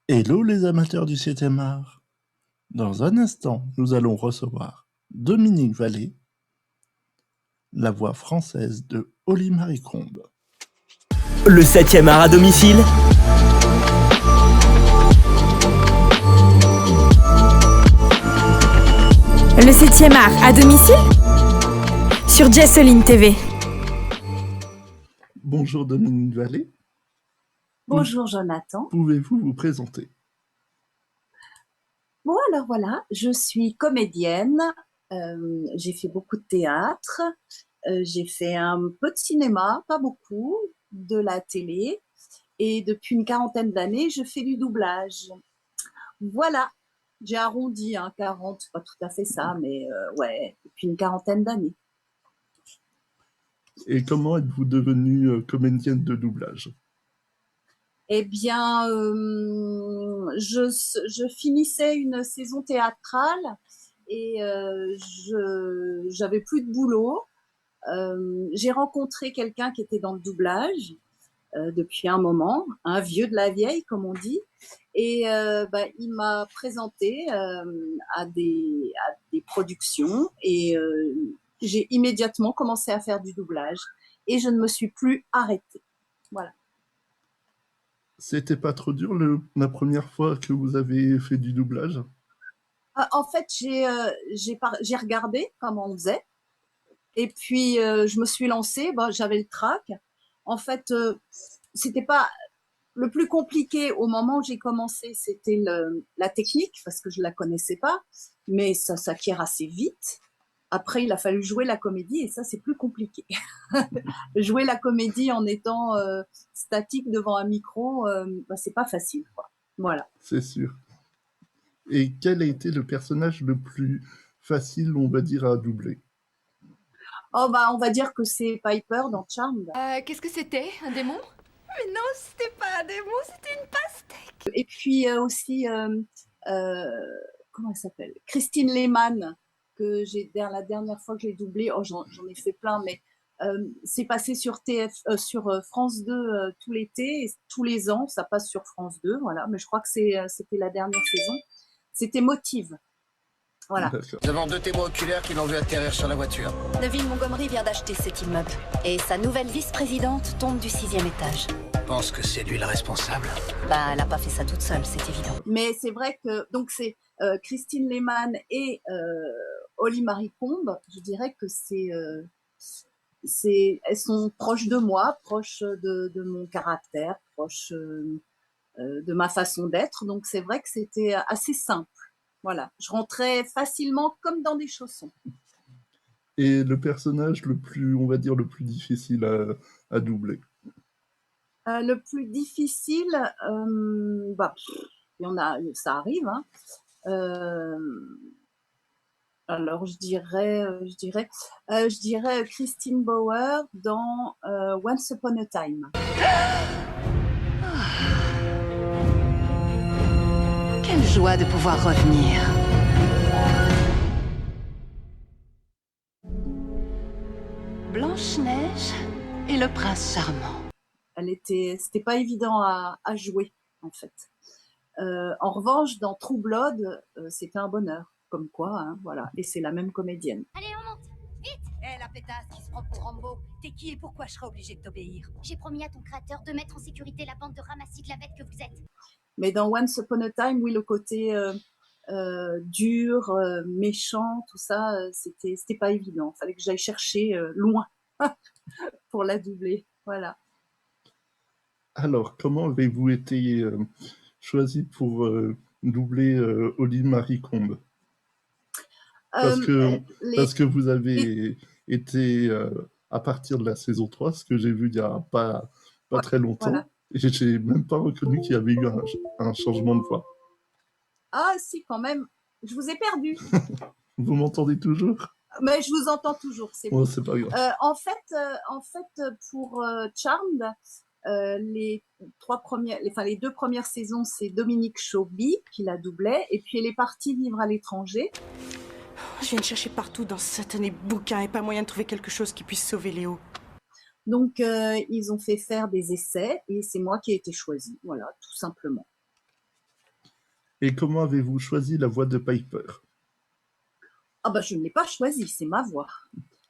Hello les amateurs du 7e art. Dans un instant, nous allons recevoir Dominique Vallée, la voix française de Holly Marie Combe. Le 7e art à domicile. Le 7e art à domicile sur Jesseline TV. Bonjour Dominique Vallée. Bonjour Jonathan. Pouvez-vous vous présenter? Bon, alors voilà, je suis comédienne, j'ai fait beaucoup de théâtre, j'ai fait un peu de cinéma, pas beaucoup, de la télé, et depuis une quarantaine d'années, je fais du doublage. Voilà, j'ai arrondi, 40, c'est pas tout à fait ça, mais ouais, depuis une quarantaine d'années. Et comment êtes-vous devenue comédienne de doublage? Eh bien, je finissais une saison théâtrale et j'avais plus de boulot. J'ai rencontré quelqu'un qui était dans le doublage depuis un moment, un vieux de la vieille, comme on dit, et il m'a présenté à des productions et j'ai immédiatement commencé à faire du doublage et je ne me suis plus arrêtée. Voilà. C'était pas trop dur la première fois que vous avez fait du doublage? En fait, j'ai regardé comment on faisait. Et puis, je me suis lancée. Bon, j'avais le trac. En fait, c'était pas le plus compliqué au moment où j'ai commencé, c'était la technique, parce que je la connaissais pas. Mais ça s'acquiert assez vite. Après, il a fallu jouer la comédie et ça, c'est plus compliqué. Jouer la comédie en étant statique devant un micro, c'est pas facile, quoi. Voilà. C'est sûr. Et quel a été le personnage le plus facile, on va dire, à doubler? Oh, on va dire que c'est Piper dans Charmed. Qu'est-ce que c'était? Un démon? Mais non, c'était pas un démon, c'était une pastèque. Et puis aussi, euh, comment elle s'appelle? Christine Lehmann, que la dernière fois que j'ai doublé, oh, j'en ai fait plein, mais c'est passé sur sur France 2 tout l'été, et tous les ans, ça passe sur France 2, voilà. Mais je crois que c'était la dernière saison. C'était Motive, voilà. D'accord. Devant deux témoins oculaires qui l'ont vu atterrir sur la voiture. Neville Montgomery vient d'acheter cet immeuble. Et sa nouvelle vice-présidente tombe du 6e étage. Pense que c'est lui le responsable. Elle a pas fait ça toute seule, c'est évident. Mais c'est vrai que donc c'est Christine Lehmann et Holly Marie Combe. Je dirais que elles sont proches de moi, proches de mon caractère, proches de ma façon d'être. Donc c'est vrai que c'était assez simple. Voilà, je rentrais facilement comme dans des chaussons. Et le personnage le plus, on va dire, le plus difficile à doubler? Le plus difficile, il y en a, ça arrive, hein. Alors je dirais Christine Bauer dans Once Upon a Time. Quelle joie de pouvoir revenir. Blanche-Neige et le prince charmant. C'était pas évident à jouer en fait. En revanche, dans True Blood, c'était un bonheur, comme quoi, hein, voilà. Et c'est la même comédienne. Allez, on monte. Vite. La pétasse qui se prend pour Rambo. T'es qui et pourquoi je serais obligée de t'obéir? J'ai promis à ton créateur de mettre en sécurité la bande de ramassis de la bête que vous êtes. Mais dans Once Upon a Time, oui, le côté dur, méchant, tout ça, c'était pas évident. Il fallait que j'aille chercher loin pour la doubler. Voilà. Alors, comment avez-vous été choisi pour doubler Holly Marie Combe? Parce que vous avez été, à partir de la saison 3, ce que j'ai vu il y a pas très longtemps, voilà. et j'ai même pas reconnu qu'il y avait eu un changement de voix. Ah si, quand même, je vous ai perdu. Vous m'entendez toujours? Mais je vous entends toujours, c'est bon. Oh, c'est pas grave. En fait, pour Charmed, les deux premières saisons, c'est Dominique Chauby qui la doublait, et puis elle est partie vivre à l'étranger. Je viens de chercher partout dans ce satané bouquin et pas moyen de trouver quelque chose qui puisse sauver Léo. Donc, ils ont fait faire des essais et c'est moi qui ai été choisie, voilà, tout simplement. Et comment avez-vous choisi la voix de Piper? Ah bah, je ne l'ai pas choisie, c'est ma voix.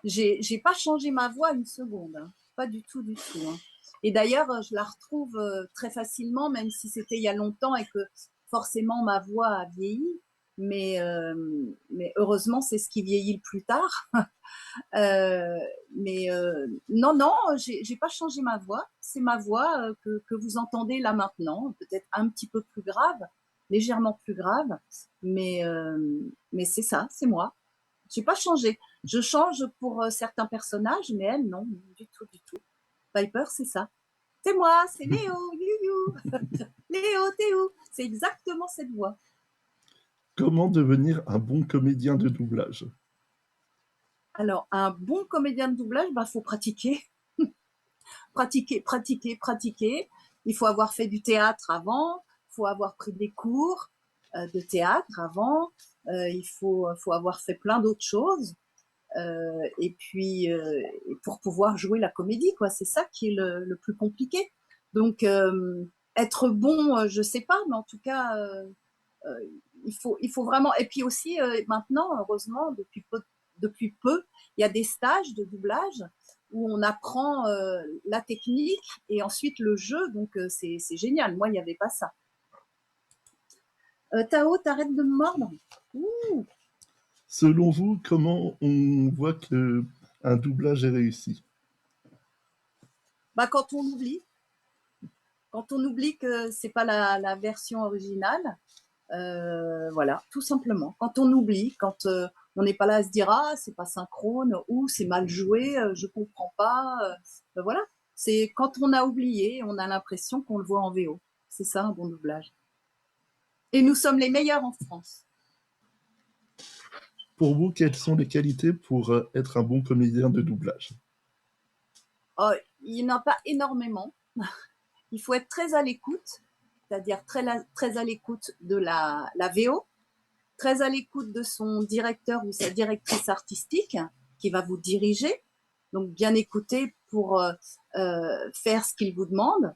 J'ai pas changé ma voix une seconde, hein. Pas du tout, du tout, hein. Et d'ailleurs, je la retrouve très facilement, même si c'était il y a longtemps et que forcément ma voix a vieilli. Mais heureusement, c'est ce qui vieillit le plus tard. Non, non, j'ai pas changé ma voix. C'est ma voix que vous entendez là maintenant, peut-être un petit peu plus grave, légèrement plus grave, mais c'est ça, c'est moi. J'ai pas changé. Je change pour certains personnages, mais elle, non, du tout, du tout. Piper, c'est ça. C'est moi, c'est Léo, you. Léo, t'es où? C'est exactement cette voix. Comment devenir un bon comédien de doublage? Alors, un bon comédien de doublage, bah, faut pratiquer. Pratiquer. Il faut avoir fait du théâtre avant, il faut avoir pris des cours de théâtre avant, il faut avoir fait plein d'autres choses. Et puis, pour pouvoir jouer la comédie, quoi, c'est ça qui est le plus compliqué. Donc, être bon, je sais pas, mais en tout cas, il faut vraiment. Et puis aussi, maintenant, heureusement, depuis peu, il y a des stages de doublage où on apprend la technique et ensuite le jeu. Donc, c'est génial. Moi, il n'y avait pas ça. Tao, t'arrêtes de me mordre. Ouh. Selon vous, comment on voit qu'un doublage est réussi? Bah, quand on oublie que c'est pas la version originale, voilà, tout simplement. Quand on oublie, quand on n'est pas là à se dire ah c'est pas synchrone ou c'est mal joué, je comprends pas. Ben voilà, c'est quand on a oublié, on a l'impression qu'on le voit en VO. C'est ça un bon doublage. Et nous sommes les meilleurs en France. Pour vous, quelles sont les qualités pour être un bon comédien de doublage? Oh, il n'y en a pas énormément. Il faut être très à l'écoute, c'est-à-dire très à l'écoute de la VO, très à l'écoute de son directeur ou sa directrice artistique qui va vous diriger. Donc, bien écouter pour faire ce qu'il vous demande.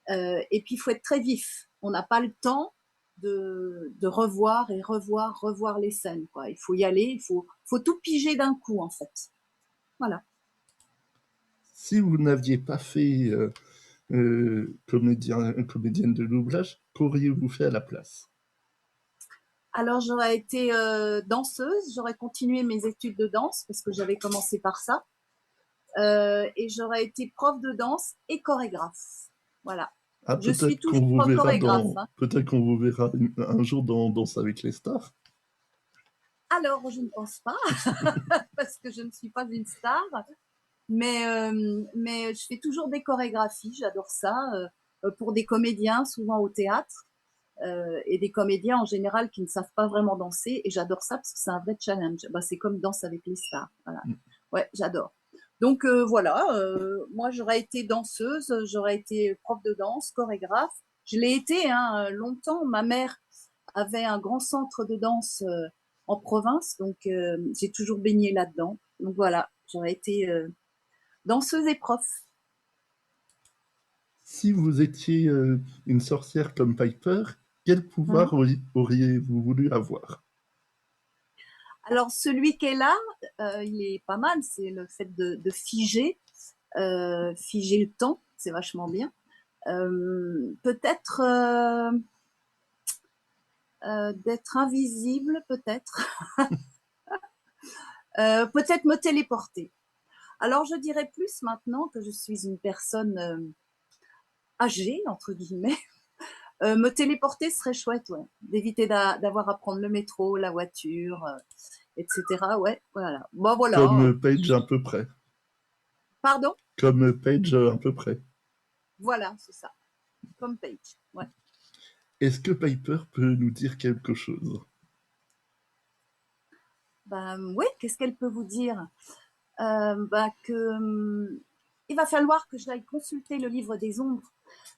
Et puis, il faut être très vif. On n'a pas le temps de revoir et revoir les scènes, quoi. Il faut y aller, il faut tout piger d'un coup, en fait. Voilà. Si vous n'aviez pas fait comédienne de doublage, qu'auriez-vous fait à la place? Alors, j'aurais été danseuse, j'aurais continué mes études de danse parce que j'avais commencé par ça. Et j'aurais été prof de danse et chorégraphe. Voilà. Ah, je suis toujours chorégraphe. Peut-être qu'on vous verra un jour dans Danse avec les stars. Alors, je ne pense pas, parce que je ne suis pas une star. Mais je fais toujours des chorégraphies, j'adore ça, pour des comédiens, souvent au théâtre, et des comédiens en général qui ne savent pas vraiment danser. Et j'adore ça parce que c'est un vrai challenge. Bah, c'est comme Danse avec les stars. Voilà. Ouais, j'adore. Donc voilà, moi j'aurais été danseuse, j'aurais été prof de danse, chorégraphe. Je l'ai été longtemps. Ma mère avait un grand centre de danse en province, donc j'ai toujours baigné là-dedans. Donc voilà, j'aurais été danseuse et prof. Si vous étiez une sorcière comme Piper, quel pouvoir auriez-vous voulu avoir? Alors, celui qui est là, il est pas mal, c'est le fait de figer le temps, c'est vachement bien. Peut-être d'être invisible, peut-être. Peut-être me téléporter. Alors, je dirais plus maintenant que je suis une personne âgée, entre guillemets. Me téléporter serait chouette, ouais. D'éviter d'avoir à prendre le métro, la voiture, etc. Ouais, voilà. Bon, voilà. Comme Paige à peu près. Pardon? Comme Paige à peu près. Voilà, c'est ça. Comme Paige, ouais. Est-ce que Piper peut nous dire quelque chose? Oui, qu'est-ce qu'elle peut vous dire? Il va falloir que j'aille consulter le livre des ombres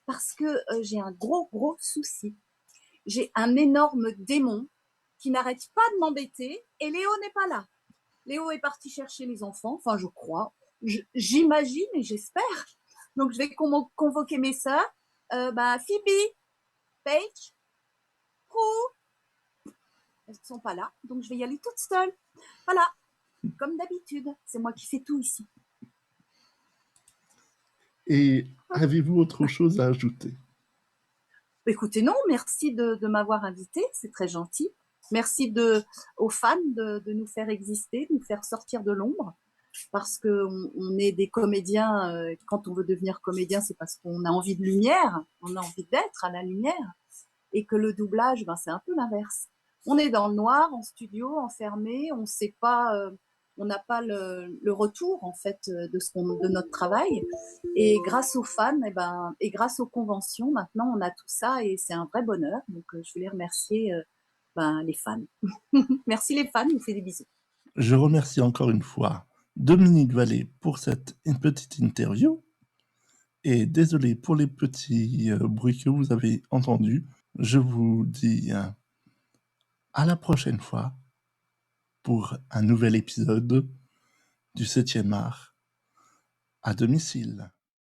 parce que j'ai un gros souci. J'ai un énorme démon qui n'arrête pas de m'embêter et Léo n'est pas là. Léo est parti chercher les enfants, enfin je crois, j'imagine et j'espère. Donc je vais convoquer mes sœurs. Phoebe, Paige, coucou. Elles ne sont pas là, donc je vais y aller toute seule. Voilà, comme d'habitude, c'est moi qui fais tout ici. Et avez-vous autre chose à ajouter? Écoutez, non, merci de m'avoir invité, c'est très gentil. Merci aux fans de nous faire exister, de nous faire sortir de l'ombre, parce qu'on est des comédiens. Quand on veut devenir comédien, c'est parce qu'on a envie de lumière, on a envie d'être à la lumière, et que le doublage, ben, c'est un peu l'inverse. On est dans le noir, en studio, enfermé, on sait pas, on n'a pas le retour en fait de notre travail. Et grâce aux fans, et grâce aux conventions, maintenant on a tout ça et c'est un vrai bonheur. Donc je voulais remercier les fans. Merci les fans, je vous fais des bisous. Je remercie encore une fois Dominique Vallée pour cette petite interview. Et désolé pour les petits bruits que vous avez entendus. Je vous dis à la prochaine fois pour un nouvel épisode du 7e art à domicile.